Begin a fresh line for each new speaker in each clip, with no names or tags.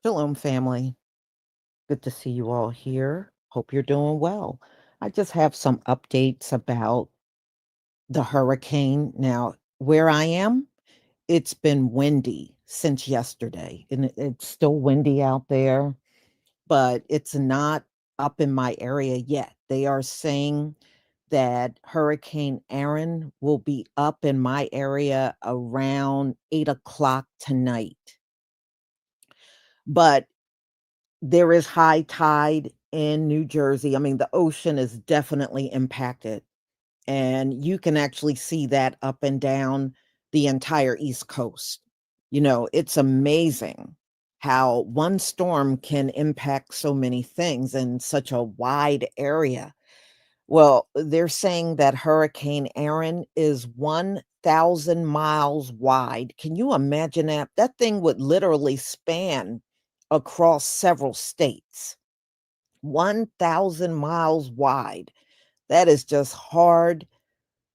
Shalom, family. Good to see you all here. Hope you're doing well. I just have some updates about the hurricane. Now, where I am, it's been windy since yesterday, and it's still windy out there, but it's not up in my area yet. They are saying that Hurricane Erin will be up in my area around 8 o'clock tonight. But there is high tide in New Jersey. I mean, the ocean is definitely impacted, and you can actually see that up and down the entire East Coast. It's amazing how one storm can impact so many things in such a wide area. Well, they're saying that Hurricane Erin is 1,000 miles wide. Can you imagine that? That thing would literally span across several states. 1,000 miles wide. That is just hard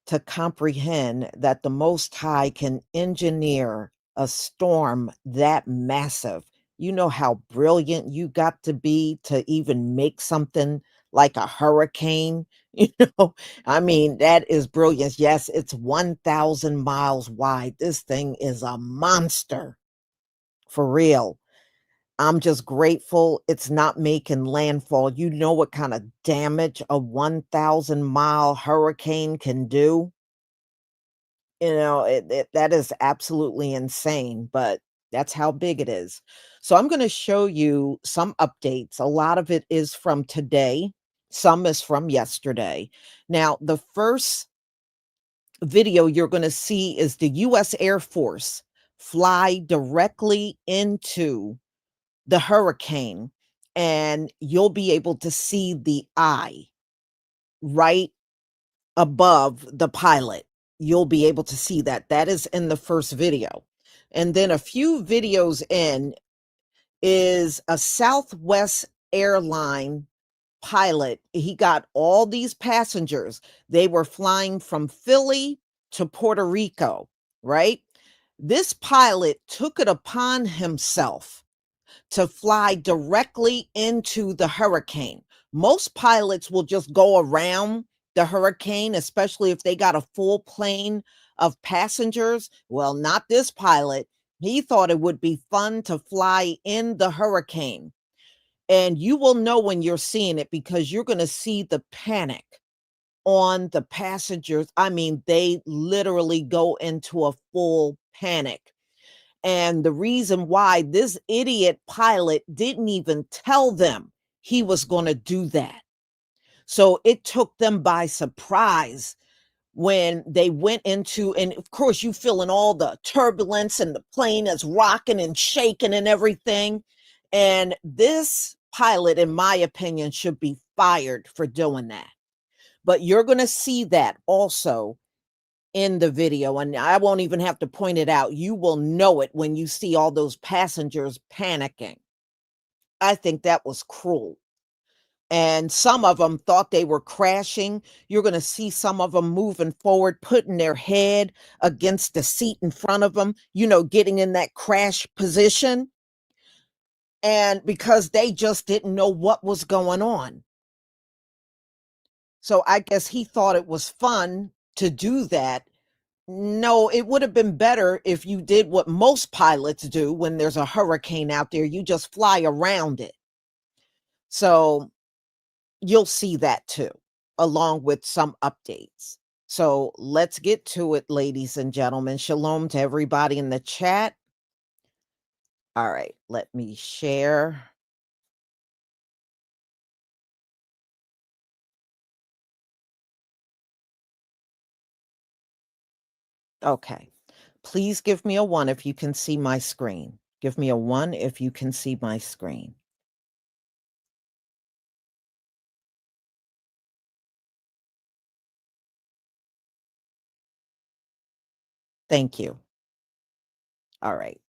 to comprehend that the Most High can engineer a storm that massive. You know how brilliant you got to be to even make something like a hurricane. You know, I mean, that is brilliance. Yes, it's 1,000 miles wide. This thing is a monster for real. I'm just grateful it's not making landfall. You know what kind of damage a 1,000-mile hurricane can do? That is absolutely insane, but that's how big it is. So I'm gonna show you some updates. A lot of it is from today, some is from yesterday. Now, the first video you're gonna see is the US Air Force fly directly into the hurricane, and you'll be able to see the eye right above the pilot. You'll be able to see that. That is in the first video. And then a few videos in is a Southwest airline pilot. He got all these passengers. They were flying from Philly to Puerto Rico, right? This pilot took it upon himself to fly directly into the hurricane. Most pilots will just go around the hurricane, especially if they got a full plane of passengers. Well, not this pilot. He thought it would be fun to fly in the hurricane. And you will know when you're seeing it because you're going to see the panic on the passengers. I mean, they literally go into a full panic. And the reason why this idiot pilot didn't even tell them he was going to do that. So it took them by surprise when they went into, and of course, you feeling all the turbulence and the plane is rocking and shaking and everything. And this pilot, in my opinion, should be fired for doing that. But you're going to see that also in the video, and I won't even have to point it out. You will know it when you see all those passengers panicking. I think that was cruel. And some of them thought they were crashing. You're going to see some of them moving forward, putting their head against the seat in front of them, getting in that crash position. And because they just didn't know what was going on. So I guess he thought it was fun to do that. No, it would have been better if you did what most pilots do when there's a hurricane out there. You just fly around it. So you'll see that too, along with some updates. So let's get to it, ladies and gentlemen. Shalom to everybody in the chat. All right, let me share. Okay. Please give me a 1 if you can see my screen. Give me a 1 if you can see my screen. Thank you. All right.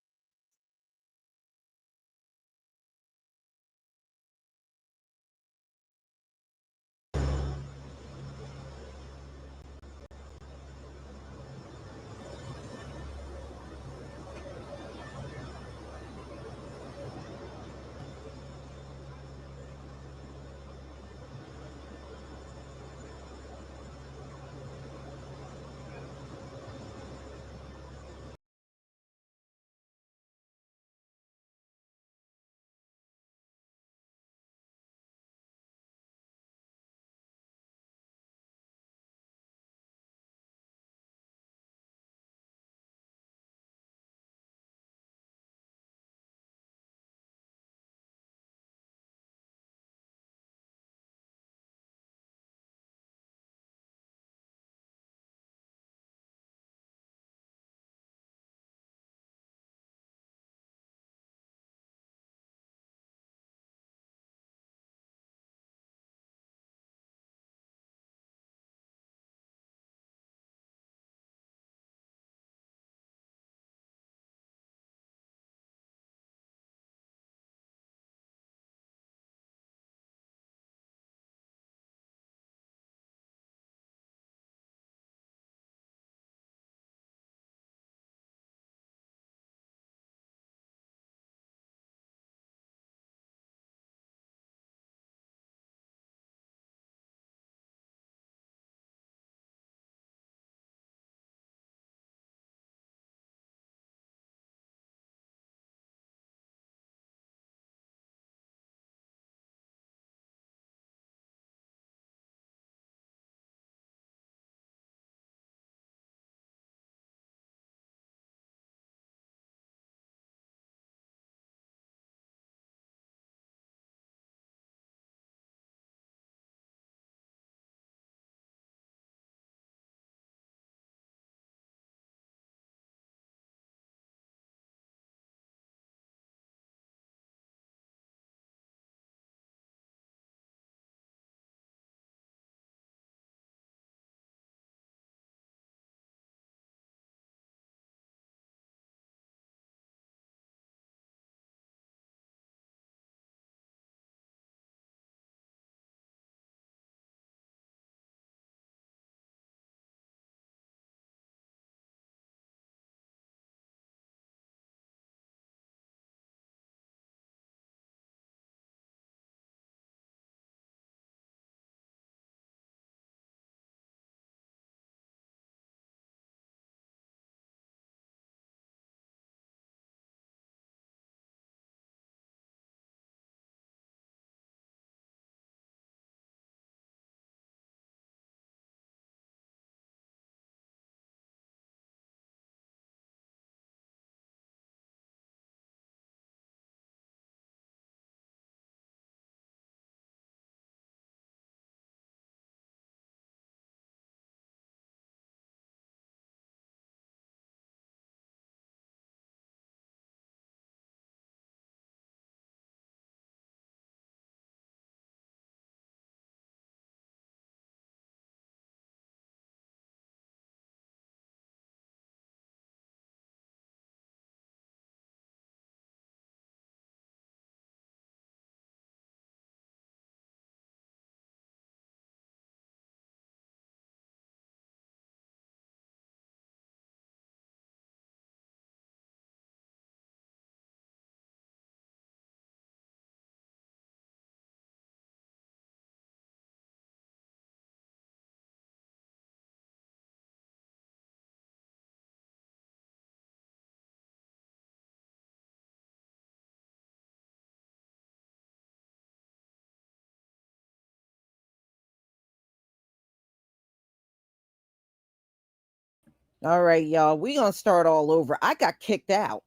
All right, y'all. We're going to start all over. I got kicked out.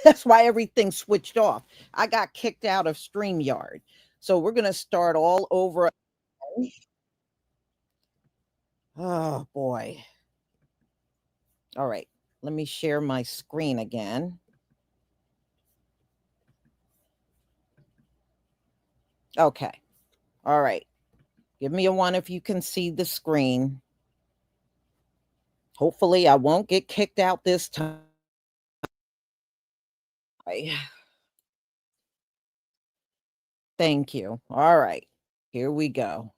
That's why everything switched off. I got kicked out of StreamYard. So we're going to start all over. Oh, boy. All right. Let me share my screen again. Okay. All right. Give me a one if you can see the screen. Hopefully, I won't get kicked out this time. Thank you. All right. Here we go.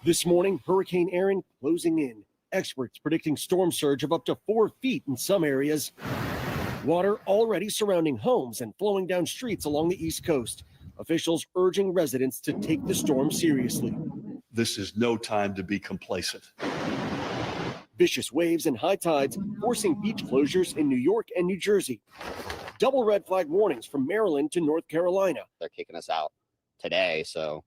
This morning, Hurricane Erin closing in. Experts predicting storm surge of up to 4 feet in some areas. Water already surrounding homes and flowing down streets along the East Coast. Officials urging residents to take the storm seriously.
This is no time to be complacent.
Vicious waves and high tides forcing beach closures in New York and New Jersey. Double red flag warnings from Maryland to North Carolina.
They're kicking us out today, so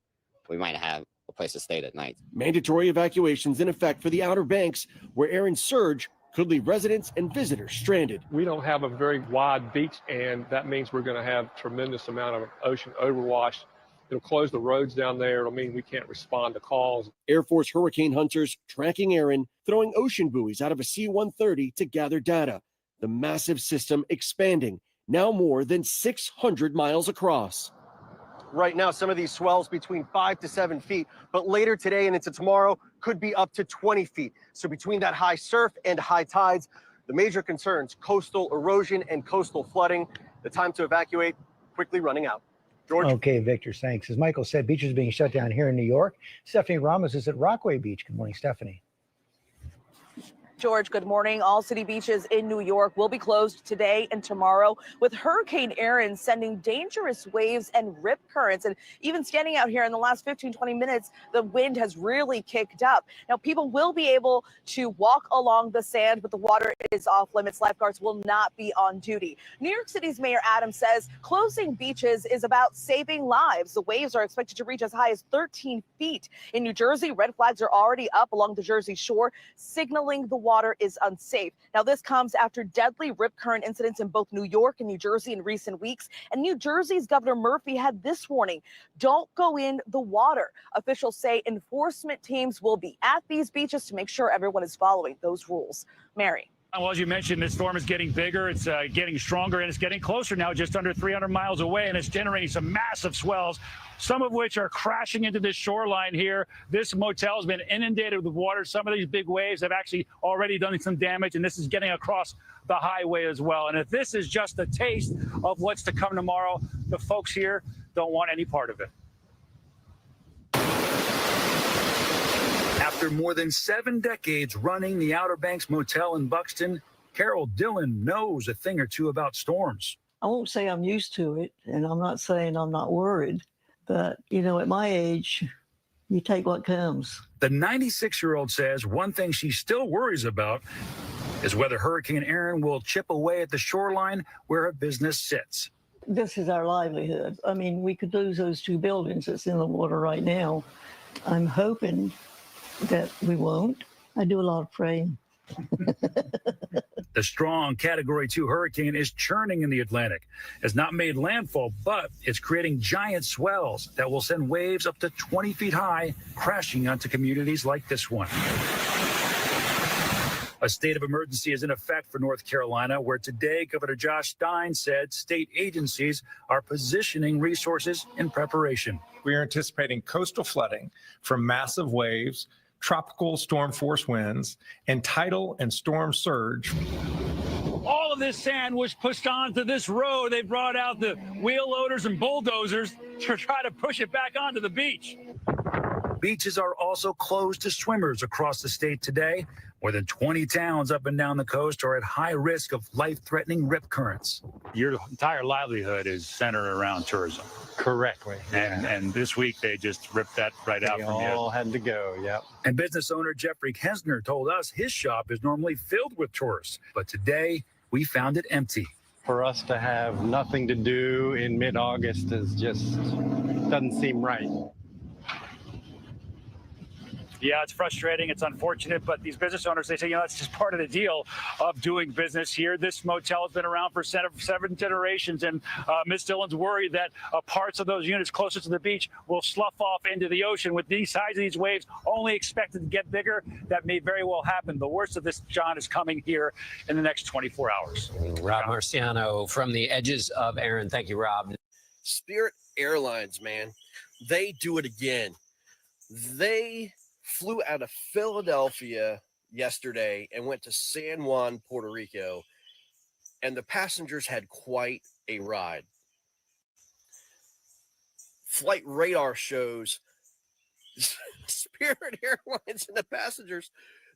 we might have a place to stay that night.
Mandatory evacuations in effect for the Outer Banks, where Erin's surge could leave residents and visitors stranded.
We don't have a very wide beach, and that means we're going to have tremendous amount of ocean overwash. It'll close the roads down there. It'll mean we can't respond to calls.
Air Force hurricane hunters tracking Erin, throwing ocean buoys out of a C-130 to gather data. The massive system expanding, now more than 600 miles across.
Right now, some of these swells between 5 to 7 feet, but later today and into tomorrow could be up to 20 feet. So between that high surf and high tides, the major concerns, coastal erosion and coastal flooding. The time to evacuate quickly running out. George?
Okay, Victor, thanks. As Michael said, beaches being shut down here in New York. Stephanie Ramos is at Rockaway Beach. Good morning, Stephanie.
George, good morning. All city beaches in New York will be closed today and tomorrow, with Hurricane Erin sending dangerous waves and rip currents. And even standing out here in the last 15-20 minutes, the wind has really kicked up. Now, people will be able to walk along the sand, but the water is off limits. Lifeguards will not be on duty. New York City's Mayor Adams says closing beaches is about saving lives. The waves are expected to reach as high as 13 feet. In New Jersey, red flags are already up along the Jersey shore, signaling the water is unsafe. Now, this comes after deadly rip current incidents in both New York and New Jersey in recent weeks. And New Jersey's Governor Murphy had this warning: don't go in the water. Officials say enforcement teams will be at these beaches to make sure everyone is following those rules. Mary.
Well, as you mentioned, this storm is getting bigger, it's getting stronger, and it's getting closer now, just under 300 miles away, and it's generating some massive swells, some of which are crashing into this shoreline here. This motel has been inundated with water. Some of these big waves have actually already done some damage, and this is getting across the highway as well. And if this is just a taste of what's to come tomorrow, the folks here don't want any part of it.
After more than 7 decades running the Outer Banks Motel in Buxton, Carol Dillon knows a thing or two about storms.
I won't say I'm used to it, and I'm not saying I'm not worried, but, you know, at my age, you take what comes.
The 96-year-old says one thing she still worries about is whether Hurricane Erin will chip away at the shoreline where her business sits.
This is our livelihood. I mean, we could lose those 2 buildings that's in the water right now. I'm hoping that we won't. I do a lot of praying.
The strong Category 2 hurricane is churning in the Atlantic. It's not made landfall, but it's creating giant swells that will send waves up to 20 feet high, crashing onto communities like this one. A state of emergency is in effect for North Carolina, where today Governor Josh Stein said state agencies are positioning resources in preparation.
We are anticipating coastal flooding from massive waves, tropical storm force winds, and tidal and storm surge.
All of this sand was pushed onto this road. They brought out the wheel loaders and bulldozers to try to push it back onto the beach.
Beaches are also closed to swimmers across the state today. More than 20 towns up and down the coast are at high risk of life-threatening rip currents.
Your entire livelihood is centered around tourism.
Correctly.
And this week they just ripped that right out from you.
All had to go, yep.
And business owner Jeffrey Kensner told us his shop is normally filled with tourists, but today we found it empty.
For us to have nothing to do in mid-August is just doesn't seem right.
Yeah, it's frustrating. It's unfortunate, but these business owners, they say, you know, that's just part of the deal of doing business here. This motel has been around for 7 generations, and Ms. Dillon's worried that parts of those units closest to the beach will slough off into the ocean. With these size of these waves only expected to get bigger, that may very well happen. The worst of this, John, is coming here in the next 24 hours.
Rob Marciano from the edges of Erin. Thank you, Rob.
Spirit Airlines, man, they do it again. They flew out of Philadelphia yesterday and went to San Juan, Puerto Rico, and the passengers had quite a ride. Flight radar shows Spirit Airlines and the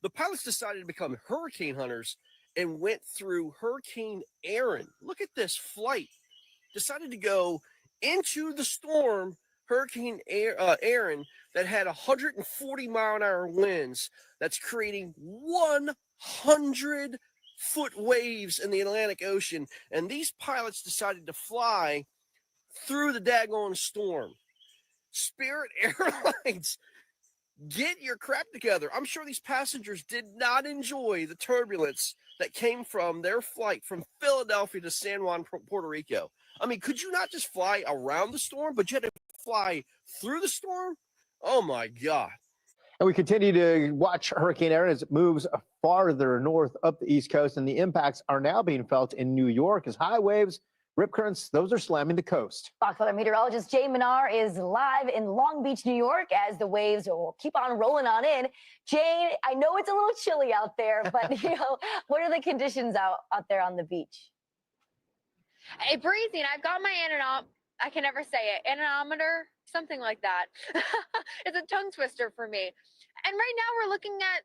pilots decided to become hurricane hunters and went through Hurricane Erin. Look at this flight. Decided to go into the storm, Hurricane Erin, that had 140-mile-an-hour winds. That's creating 100-foot waves in the Atlantic Ocean. And these pilots decided to fly through the daggone storm. Spirit Airlines
Get your crap together. I'm sure these passengers did not enjoy the turbulence that came from their flight from Philadelphia to San Juan, Puerto Rico. I mean, could you not just fly around the storm, but you had to fly through the storm? Oh my God.
And we continue to watch Hurricane Erin as it moves farther north up the East Coast, and the impacts are now being felt in New York as high waves, rip currents, those are slamming the coast.
Fox Weather meteorologist Jay Minar is live in Long Beach, New York, as the waves will keep on rolling on in. Jay, I know it's a little chilly out there, but what are the conditions out there on the beach?
Hey, breezy. I've got my I can never say it, anemometer, something like that. It's a tongue twister for me. And right now we're looking at,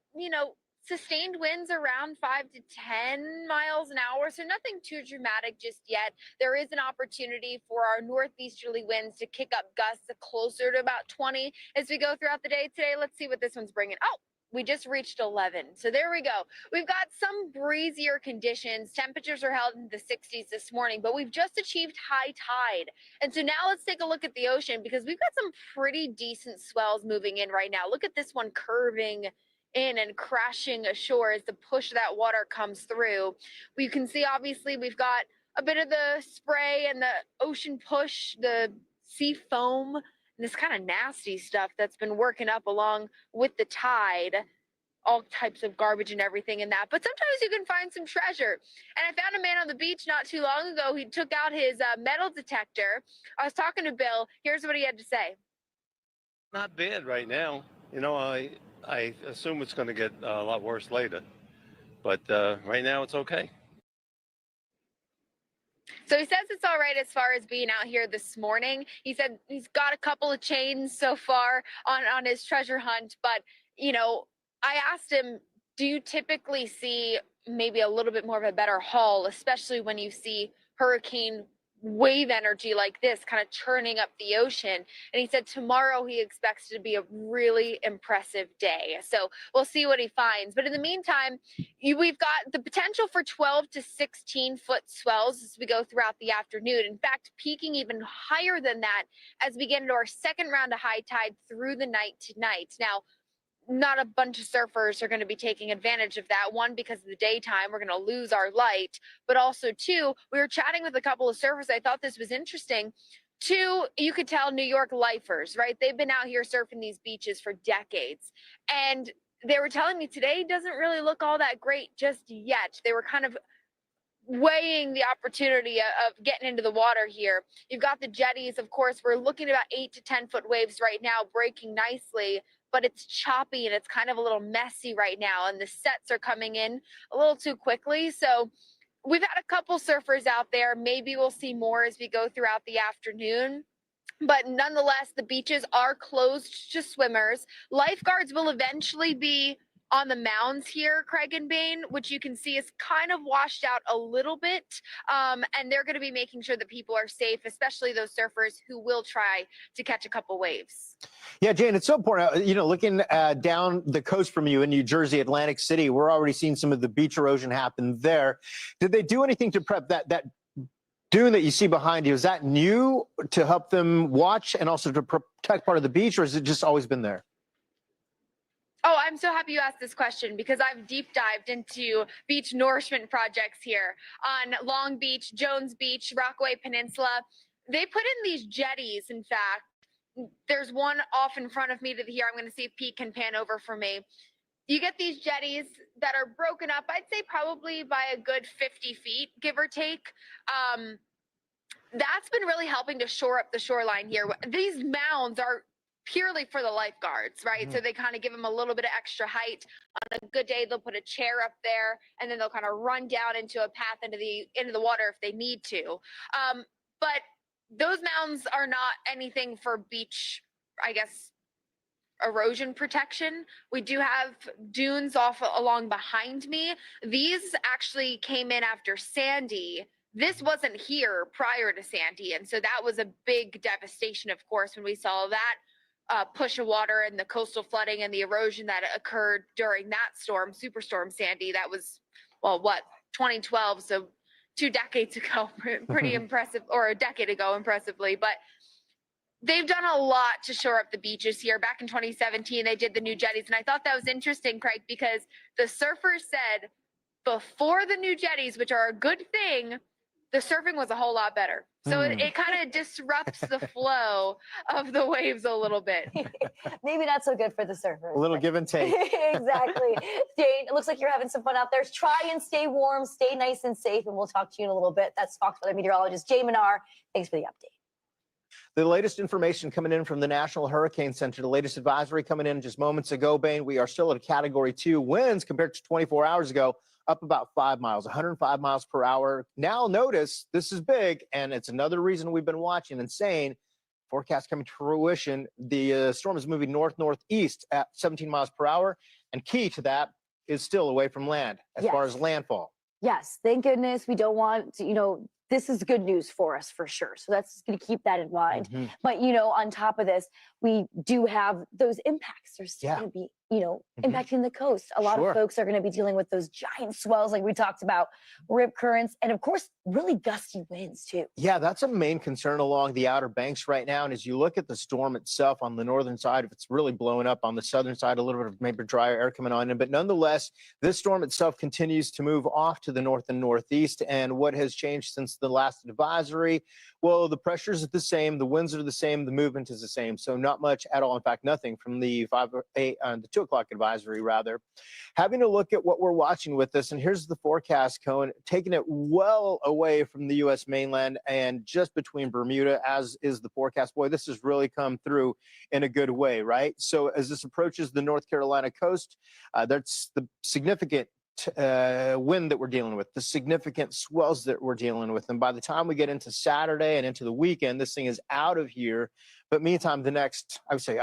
sustained winds around 5 to 10 miles an hour. So nothing too dramatic just yet. There is an opportunity for our northeasterly winds to kick up gusts closer to about 20 as we go throughout the day today. Let's see what this one's bringing. Oh, we just reached 11. So there we go. We've got some breezier conditions. Temperatures are held in the 60s this morning, but we've just achieved high tide. And so now let's take a look at the ocean, because we've got some pretty decent swells moving in right now. Look at this one curving in and crashing ashore as the push of that water comes through. We can see, obviously, we've got a bit of the spray and the ocean push, the sea foam, and this kind of nasty stuff that's been working up along with the tide, all types of garbage and everything in that. But sometimes you can find some treasure. And I found a man on the beach not too long ago. He took out his metal detector. I was talking to Bill. Here's what he had to say.
Not bad right now. I assume it's going to get a lot worse later. But right now it's okay.
So he says it's all right as far as being out here this morning. He said he's got a couple of chains so far on his treasure hunt. But, I asked him, do you typically see maybe a little bit more of a better haul, especially when you see hurricane wave energy like this kind of churning up the ocean? And he said tomorrow he expects it to be a really impressive day. So we'll see what he finds. But in the meantime, we've got the potential for 12 to 16 foot swells as we go throughout the afternoon. In fact, peaking even higher than that as we get into our second round of high tide through the night tonight. Now, not a bunch of surfers are going to be taking advantage of that. One, because of the daytime, we're going to lose our light. But also, two, we were chatting with a couple of surfers. I thought this was interesting. Two, you could tell New York lifers, right? They've been out here surfing these beaches for decades. And they were telling me today doesn't really look all that great just yet. They were kind of weighing the opportunity of getting into the water here. You've got the jetties, of course. We're looking at about 8 to 10 foot waves right now, breaking nicely, but it's choppy and it's kind of a little messy right now, and the sets are coming in a little too quickly. So we've had a couple surfers out there. Maybe we'll see more as we go throughout the afternoon. But nonetheless, the beaches are closed to swimmers. Lifeguards will eventually be on the mounds here, Craig and Bain, which you can see is kind of washed out a little bit. And they're going to be making sure that people are safe, especially those surfers who will try to catch a couple waves.
Yeah, Jane, it's so important. Looking down the coast from you in New Jersey, Atlantic City, we're already seeing some of the beach erosion happen there. Did they do anything to prep that dune that you see behind you? Is that new to help them watch and also to protect part of the beach, or has it just always been there?
Oh, I'm so happy you asked this question, because I've deep dived into beach nourishment projects here on Long Beach, Jones Beach, Rockaway Peninsula. They put in these jetties, in fact. There's one off in front of me here. I'm going to see if Pete can pan over for me. You get these jetties that are broken up, I'd say probably by a good 50 feet, give or take. That's been really helping to shore up the shoreline here. These mounds are purely for the lifeguards, right? So they kind of give them a little bit of extra height. On a good day, they'll put a chair up there, and then they'll kind of run down into a path into the water if they need to. But those mounds are not anything for beach, I guess, erosion protection. We do have dunes off along behind me. These actually came in after Sandy. This wasn't here prior to Sandy, and so that was a big devastation, of course, when we saw that push of water and the coastal flooding and the erosion that occurred during that storm, Superstorm Sandy. That was, 2012, so 2 decades ago, pretty impressive, or a decade ago, impressively. But they've done a lot to shore up the beaches here. Back in 2017, they did the new jetties. And I thought that was interesting, Craig, because the surfers said before the new jetties, which are a good thing, the surfing was a whole lot better. So it kind of disrupts the flow of the waves a little bit.
Maybe not so good for the surfers.
A little give and take.
Exactly. Jane, it looks like you're having some fun out there. Try and stay warm, stay nice and safe, and we'll talk to you in a little bit. That's Fox Weather meteorologist Jay Manar. Thanks for the update.
The latest information coming in from the National Hurricane Center, the latest advisory coming in just moments ago, Bain. We are still at a Category 2. Winds compared to 24 hours ago, up about 5 miles, 105 miles per hour. Now notice, this is big, and it's another reason we've been watching and saying, forecast coming to fruition, the storm is moving north-northeast at 17 miles per hour, and key to that is still away from land as far as landfall.
Yes, thank goodness. We don't want to, this is good news for us for sure. So that's going to keep that in mind. But, on top of this, we do have those impacts. There's still going to be, impacting the coast. A lot of folks are going to be dealing with those giant swells like we talked about, rip currents, and of course, really gusty winds too.
Yeah, that's a main concern along the Outer Banks right now. And as you look at the storm itself on the northern side, if it's really blowing up, on the southern side, a little bit of maybe drier air coming on in. But nonetheless, this storm itself continues to move off to the north and northeast. And what has changed since the last advisory? Well, the pressures are the same, the winds are the same, the movement is the same. So not much at all. In fact, nothing from the 2 o'clock advisory, rather. Having a look at what we're watching with this, and here's the forecast, Cohen, taking it well away from the U.S. mainland and just between Bermuda, as is the forecast. Boy, this has really come through in a good way, right? So as this approaches the North Carolina coast, that's the significant wind that we're dealing with, the significant swells that we're dealing with. And by the time we get into Saturday and into the weekend, this thing is out of here. But meantime, the next, I would say,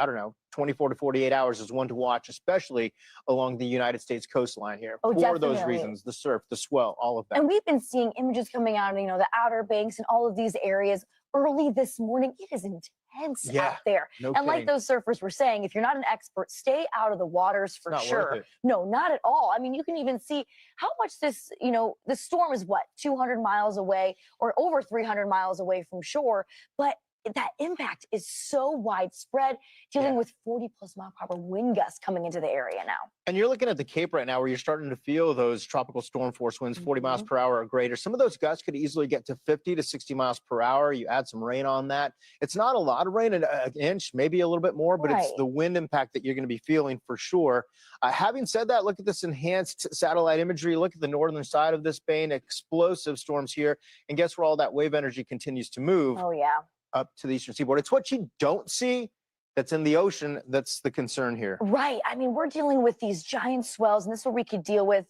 24 to 48 hours is one to watch, especially along the United States coastline here. For those reasons, the surf, the swell, all of that.
And we've been seeing images coming out of, the Outer Banks and all of these areas early this morning. It is intense out there. And like those surfers were saying, if you're not an expert, stay out of the waters for sure. No, not at all. I mean, you can even see how much this, the storm is 200 miles away or over 300 miles away from shore. But that impact is so widespread, dealing with 40+ mile per hour wind gusts coming into the area now.
And you're looking at the Cape right now where you're starting to feel those tropical storm force winds, 40 miles per hour or greater. Some of those gusts could easily get to 50 to 60 miles per hour. You add some rain on that. It's not a lot of rain, an inch, maybe a little bit more, but it's the wind impact that you're going to be feeling for sure. Having said that, look at this enhanced satellite imagery. Look at the northern side of this Bain, explosive storms here. And guess where all that wave energy continues to move?
Oh, yeah.
Up to the eastern seaboard. It's what you don't see that's in the ocean that's the concern here.
Right. I mean, we're dealing with these giant swells, and this is where we could deal with,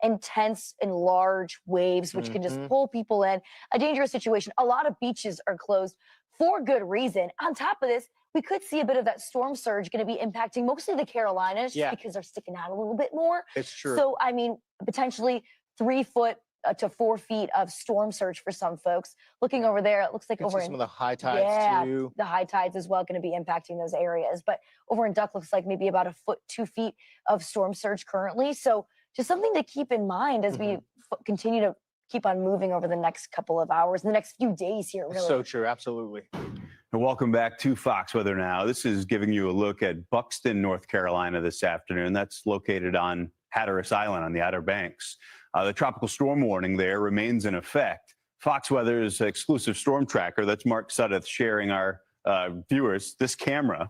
intense and large waves, which can just pull people in. A dangerous situation. A lot of beaches are closed for good reason. On top of this, we could see a bit of that storm surge going to be impacting mostly the Carolinas because they're sticking out a little bit more.
It's true.
So, I mean, potentially 3 foot to 4 feet of storm surge for some folks. Looking over there, it looks like over in
some of the high tides too.
The high tides as well going to be impacting those areas. But over in Duck looks like maybe about 1 foot, 2 feet of storm surge currently. So just something to keep in mind as we continue to keep on moving over the next couple of hours, the next few days here. Really.
So true, absolutely.
And welcome back to Fox Weather Now. This is giving you a look at Buxton, North Carolina this afternoon. That's located on Hatteras Island on the Outer Banks. The tropical storm warning there remains in effect. Fox Weather's exclusive storm tracker, that's Mark Sudduth sharing our viewers this camera.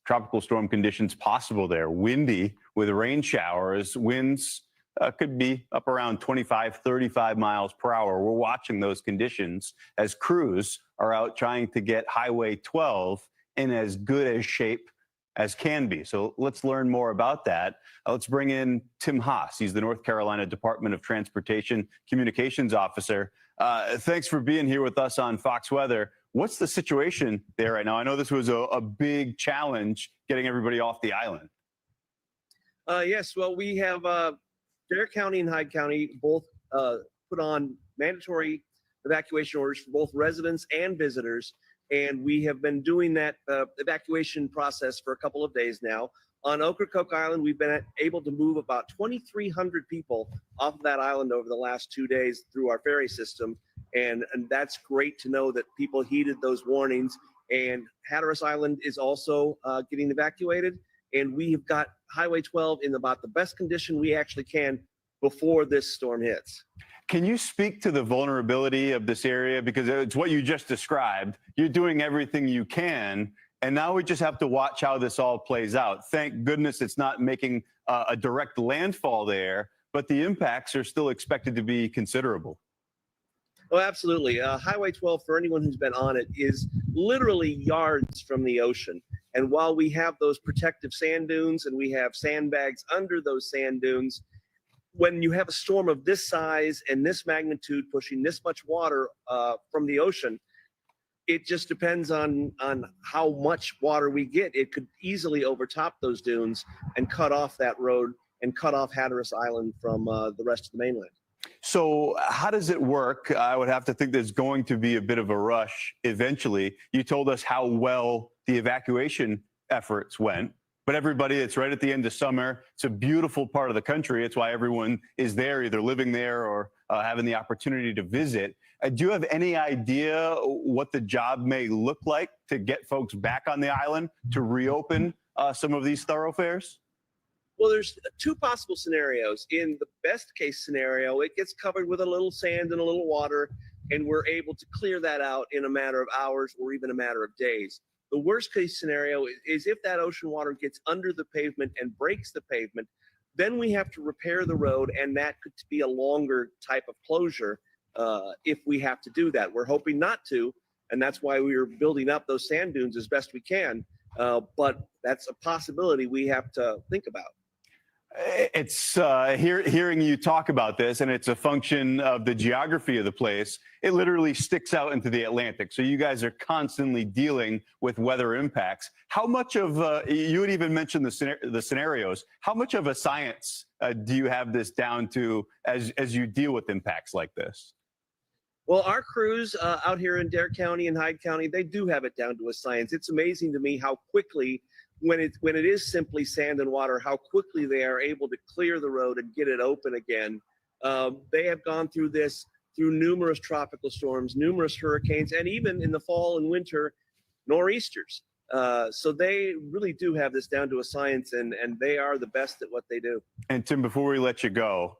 Tropical storm conditions possible there. Windy with rain showers. Winds could be up around 25, 35 miles per hour. We're watching those conditions as crews are out trying to get Highway 12 in as good a shape as can be. So let's learn more about that. Let's bring in Tim Haas. He's the North Carolina Department of Transportation Communications Officer. Thanks for being here with us on Fox Weather. What's the situation there right now? I know this was a big challenge getting everybody off the island.
Yes, well, we have Dare County and Hyde County both put on mandatory evacuation orders for both residents and visitors. And we have been doing that evacuation process for a couple of days now. On Ocracoke Island, we've been able to move about 2,300 people off of that island over the last 2 days through our ferry system. And that's great to know that people heeded those warnings and Hatteras Island is also getting evacuated. And we have got Highway 12 in about the best condition we actually can before this storm hits.
Can you speak to the vulnerability of this area? Because it's what you just described. You're doing everything you can, and now we just have to watch how this all plays out. Thank goodness it's not making a direct landfall there, but the impacts are still expected to be considerable.
Oh, absolutely. Highway 12, for anyone who's been on it, is literally yards from the ocean. And while we have those protective sand dunes and we have sandbags under those sand dunes, when you have a storm of this size and this magnitude pushing this much water from the ocean, it just depends on how much water we get. It could easily overtop those dunes and cut off that road and cut off Hatteras Island from the rest of the mainland.
So how does it work? I would have to think there's going to be a bit of a rush eventually. You told us how well the evacuation efforts went, but everybody, it's right at the end of summer. It's a beautiful part of the country. It's why everyone is there, either living there or having the opportunity to visit. Do you have any idea what the job may look like to get folks back on the island, to reopen some of these thoroughfares?
Well, there's two possible scenarios. In the best case scenario, it gets covered with a little sand and a little water, and we're able to clear that out in a matter of hours or even a matter of days. The worst case scenario is if that ocean water gets under the pavement and breaks the pavement, then we have to repair the road, and that could be a longer type of closure if we have to do that. We're hoping not to, and that's why we are building up those sand dunes as best we can, but that's a possibility we have to think about.
It's hearing you talk about this, and it's a function of the geography of the place. It literally sticks out into the Atlantic. So you guys are constantly dealing with weather impacts. How much of, you had even mentioned the scenarios, how much of a science do you have this down to as you deal with impacts like this?
Well, our crews out here in Dare County and Hyde County, they do have it down to a science. It's amazing to me how quickly, when it is simply sand and water, how quickly they are able to clear the road and get it open again. They have gone through this through numerous tropical storms, numerous hurricanes, and even in the fall and winter, nor'easters. So they really do have this down to a science, and they are the best at what they do.
And Tim, before we let you go,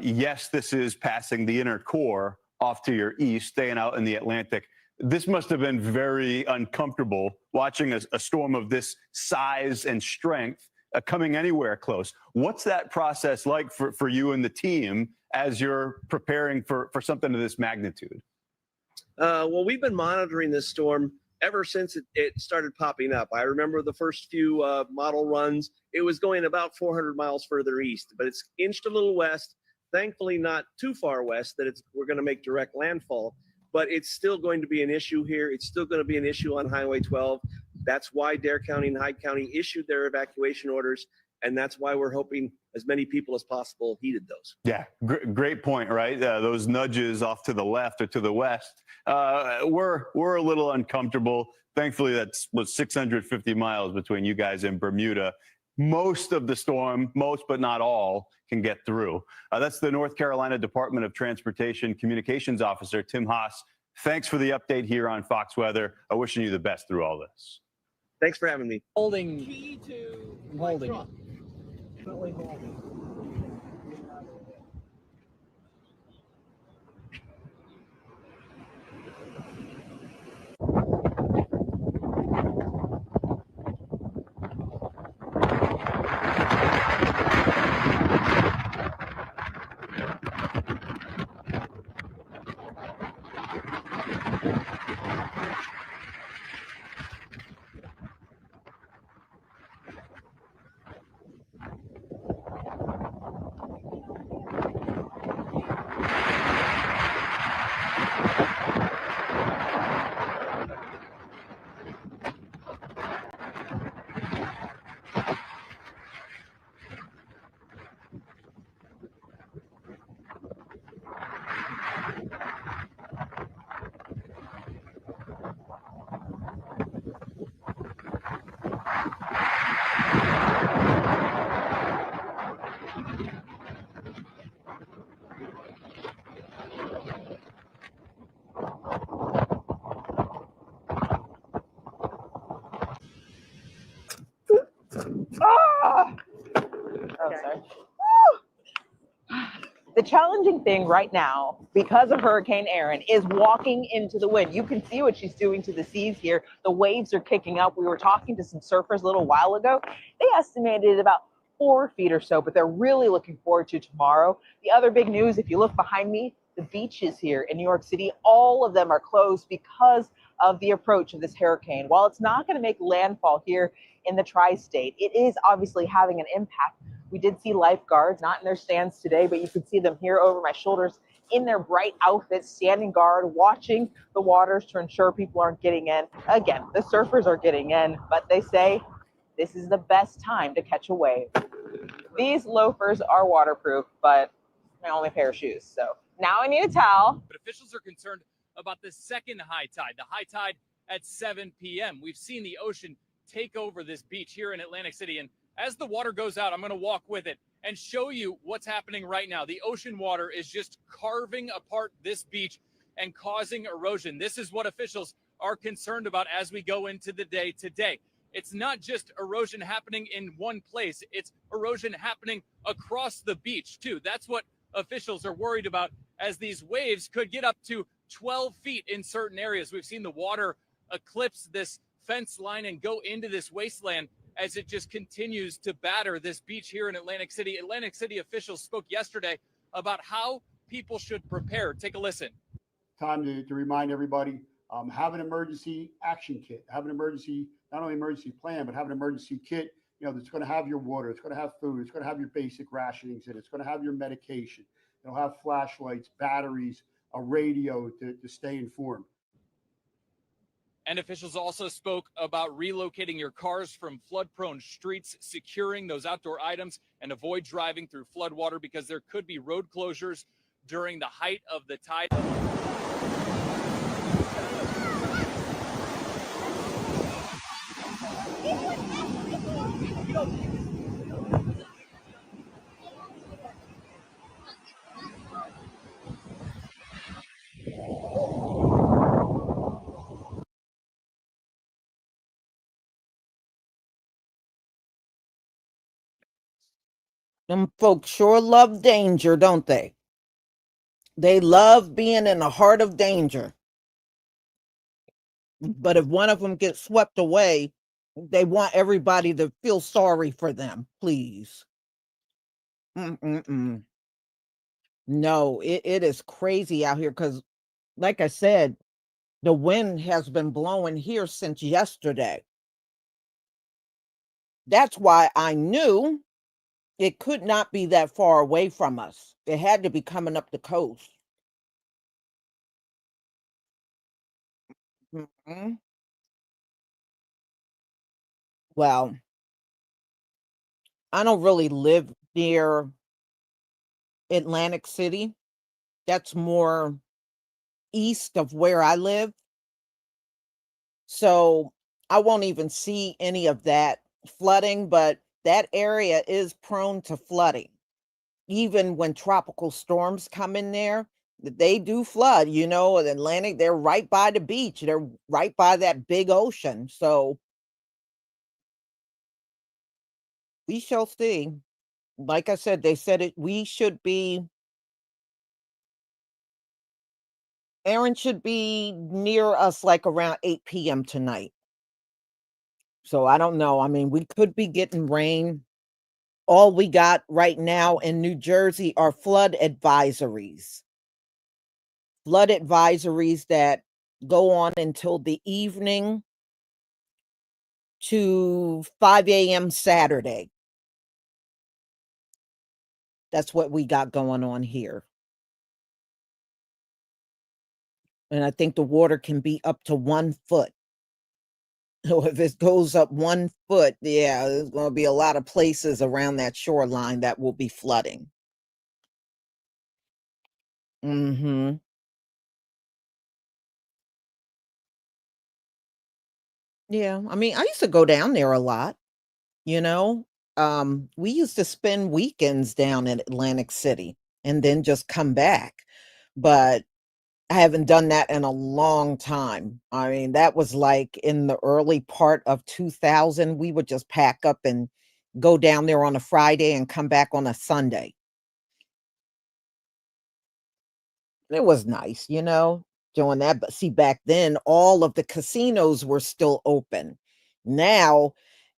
yes, this is passing the inner core off to your east, staying out in the Atlantic. This must have been very uncomfortable watching a storm of this size and strength coming anywhere close. What's that process like for you and the team as you're preparing for something of this magnitude?
Well, we've been monitoring this storm ever since it started popping up. I remember the first few model runs, it was going about 400 miles further east, but it's inched a little west, thankfully not too far west that we're going to make direct landfall. But it's still going to be an issue here. It's still going to be an issue on Highway 12. That's why Dare County and Hyde County issued their evacuation orders, and that's why we're hoping as many people as possible heeded those.
Yeah, great point, right? Those nudges off to the left or to the west, we're a little uncomfortable. Thankfully, that's was 650 miles between you guys and Bermuda. Most of the storm, most but not all, can get through. That's the North Carolina Department of Transportation Communications Officer, Tim Haas. Thanks for the update here on Fox Weather. I'm wishing you the best through all this.
Thanks for having me.
Holding.
sorry. The challenging thing right now, because of Hurricane Erin, is walking into the wind. You can see what she's doing to the seas here. The waves are kicking up. We were talking to some surfers a little while ago. They estimated about 4 feet or so, but they're really looking forward to tomorrow. The other big news, if you look behind me, the beaches here in New York City, all of them are closed because of the approach of this hurricane. While it's not going to make landfall here in the tri-state, it is obviously having an impact. We did see lifeguards, not in their stands today, but you could see them here over my shoulders in their bright outfits, standing guard, watching the waters to ensure people aren't getting in. Again, the surfers are getting in, but they say this is the best time to catch a wave. These loafers are waterproof, but my only pair of shoes. So now I need a towel.
But officials are concerned about the second high tide, the high tide at 7 p.m. We've seen the ocean take over this beach here in Atlantic City. And as the water goes out, I'm going to walk with it and show you what's happening right now. The ocean water is just carving apart this beach and causing erosion. This is what officials are concerned about as we go into the day today. It's not just erosion happening in one place. It's erosion happening across the beach, too. That's what officials are worried about, as these waves could get up to 12 feet in certain areas. We've seen the water eclipse this fence line and go into this wasteland as it just continues to batter this beach here in Atlantic City. Atlantic City officials spoke yesterday about how people should prepare. Take a listen.
Time to remind everybody, have an emergency action kit, have an emergency, not only emergency plan, but have an emergency kit, that's going to have your water, it's going to have food, it's going to have your basic rationings in it, it's going to have your medication, it'll have flashlights, batteries, a radio to stay informed.
And officials also spoke about relocating your cars from flood-prone streets, securing those outdoor items, and avoid driving through floodwater because there could be road closures during the height of the tide.
Them folks sure love danger, don't they? They love being in the heart of danger. But if one of them gets swept away, they want everybody to feel sorry for them, please. Mm-mm-mm. No, it is crazy out here because, like I said, the wind has been blowing here since yesterday. That's why I knew it could not be that far away from us. It had to be coming up the coast. Mhm. Well, I don't really live near Atlantic City. That's more east of where I live. So I won't even see any of that flooding, but that area is prone to flooding. Even when tropical storms come in there, they do flood, the Atlantic, they're right by the beach. They're right by that big ocean. So we shall see. Like I said, they said we should be, Erin should be near us like around 8 p.m. tonight. So I don't know. I mean, we could be getting rain. All we got right now in New Jersey are flood advisories. Flood advisories that go on until the evening to 5 a.m. Saturday. That's what we got going on here. And I think the water can be up to 1 foot. So if it goes up 1 foot, yeah, there's going to be a lot of places around that shoreline that will be flooding. Mm-hmm. Yeah, I mean, I used to go down there a lot, you know. We used to spend weekends down in Atlantic City and then just come back. But I haven't done that in a long time. I mean, that was like in the early part of 2000. We would just pack up and go down there on a Friday and come back on a Sunday. It was nice, doing that. But see, back then, all of the casinos were still open. Now,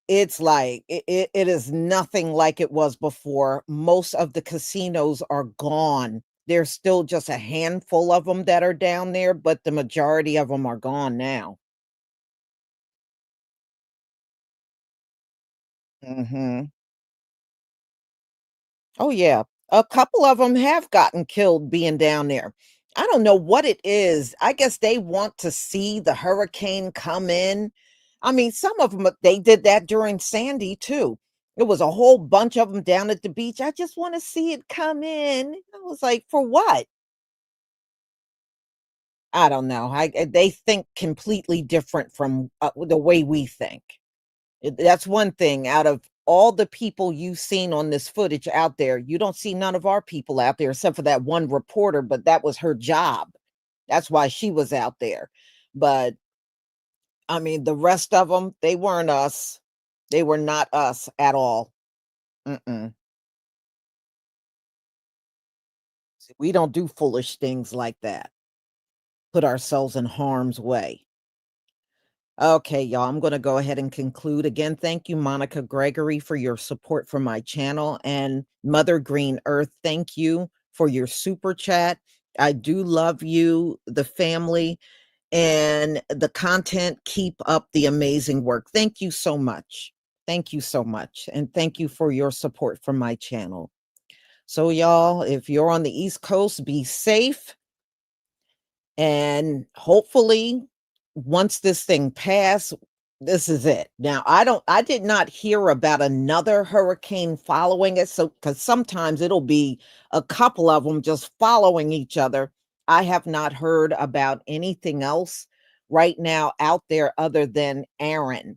it's like it is nothing like it was before. Most of the casinos are gone. There's still just a handful of them that are down there, but the majority of them are gone now. Mhm. Oh, yeah. A couple of them have gotten killed being down there. I don't know what it is. I guess they want to see the hurricane come in. I mean, some of them, they did that during Sandy too. There was a whole bunch of them down at the beach. I just want to see it come in. I was like, for what? I don't know. They think completely different from the way we think. That's one thing. Out of all the people you've seen on this footage out there, you don't see none of our people out there except for that one reporter, but that was her job. That's why she was out there. But I mean, the rest of them, they weren't us. They were not us at all. Mm-mm. We don't do foolish things like that. Put ourselves in harm's way. Okay, y'all, I'm going to go ahead and conclude. Again, thank you, Monica Gregory, for your support for my channel. And Mother Green Earth, thank you for your super chat. I do love you, the family, and the content. Keep up the amazing work. Thank you so much. Thank you so much. And thank you for your support for my channel. So, y'all, if you're on the East Coast, be safe. And hopefully, once this thing pass, this is it. Now, I did not hear about another hurricane following it. So, because sometimes it'll be a couple of them just following each other. I have not heard about anything else right now out there other than Erin.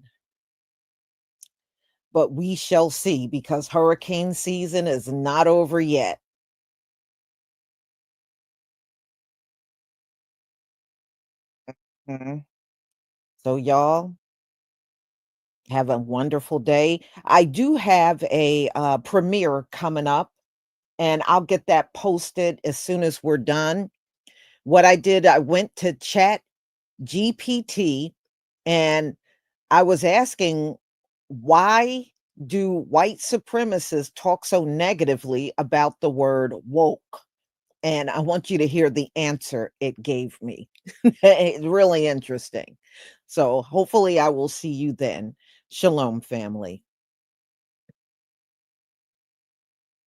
But we shall see because hurricane season is not over yet. Mhm. So, y'all, have a wonderful day. I do have a premiere coming up, and I'll get that posted as soon as we're done. What I did, I went to Chat GPT and I was asking, why do white supremacists talk so negatively about the word woke? And I want you to hear the answer it gave me. It's really interesting. So hopefully I will see you then. Shalom, family.